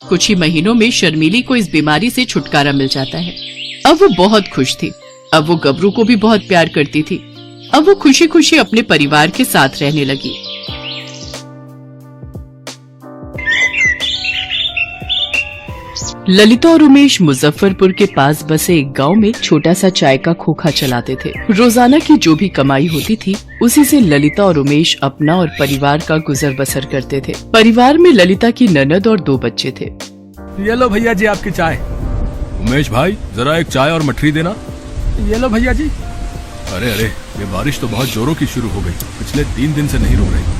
कुछ ही महीनों में शर्मीली को इस बीमारी से छुटकारा मिल जाता है। अब वो बहुत खुश थी। अब वो गबरू को भी बहुत प्यार करती थी। अब वो खुशी खुशी अपने परिवार के साथ रहने लगी। ललिता और उमेश मुजफ्फरपुर के पास बसे एक गांव में छोटा सा चाय का खोखा चलाते थे। रोजाना की जो भी कमाई होती थी उसी से ललिता और उमेश अपना और परिवार का गुजर बसर करते थे। परिवार में ललिता की ननद और 2 बच्चे थे। ये लो भैया जी आपकी चाय। उमेश भाई जरा एक चाय और मठरी देना। ये लो भैया जी। अरे अरे ये बारिश तो बहुत जोरों की शुरू हो गई, पिछले 3 दिन से नहीं रुक रही।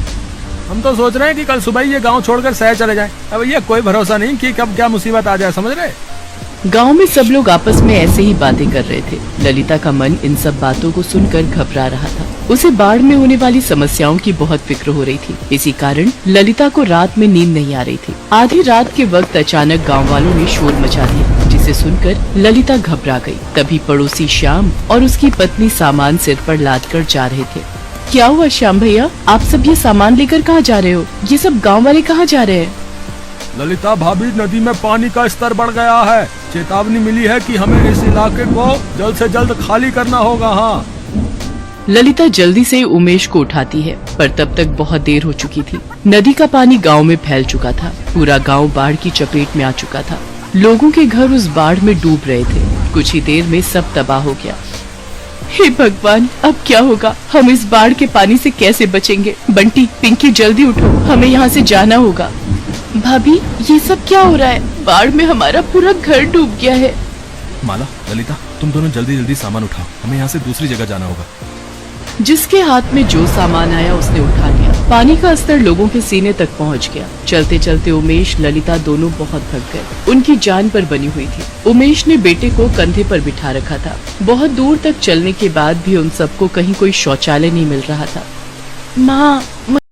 हम तो सोच रहे हैं कि कल सुबह ही ये गांव छोड़कर शहर चले जाएं। अब ये कोई भरोसा नहीं कि कब क्या मुसीबत आ जाए, समझ रहे। गांव में सब लोग आपस में ऐसे ही बातें कर रहे थे। ललिता का मन इन सब बातों को सुनकर घबरा रहा था। उसे बाढ़ में होने वाली समस्याओं की बहुत फिक्र हो रही थी। इसी कारण ललिता को रात में नींद नहीं आ रही थी। आधी रात के वक्त अचानक गाँव वालों ने शोर मचा दिया, जिसे सुनकर ललिता घबरा गई। तभी पड़ोसी श्याम और उसकी पत्नी सामान सिर पर लाद कर जा रहे थे। क्या हुआ श्याम भैया, आप सब ये सामान लेकर कहाँ जा रहे हो? ये सब गाँव वाले कहाँ जा रहे हैं? ललिता भाभी, नदी में पानी का स्तर बढ़ गया है। चेतावनी मिली है कि हमें इस इलाके को जल्द से जल्द खाली करना होगा। हाँ। ललिता जल्दी से उमेश को उठाती है, पर तब तक बहुत देर हो चुकी थी। नदी का पानी गांव में फैल चुका था। पूरा गांव बाढ़ की चपेट में आ चुका था। लोगों के घर उस बाढ़ में डूब रहे थे। कुछ ही देर में सब तबाह हो गया। हे भगवान, अब क्या होगा? हम इस बाढ़ के पानी से कैसे बचेंगे? बंटी, पिंकी, जल्दी उठो, हमें यहाँ से जाना होगा। भाभी, ये सब क्या हो रहा है? बाढ़ में हमारा पूरा घर डूब गया है। माला, ललिता, तुम दोनों जल्दी जल्दी सामान उठाओ, हमें यहाँ से दूसरी जगह जाना होगा। जिसके हाथ में जो सामान आया उसने उठा लिया। पानी का स्तर लोगों के सीने तक पहुंच गया। चलते चलते उमेश, ललिता दोनों बहुत थक गए। उनकी जान पर बनी हुई थी। उमेश ने बेटे को कंधे पर बिठा रखा था। बहुत दूर तक चलने के बाद भी उन सबको कहीं कोई शौचालय नहीं मिल रहा था। माँ,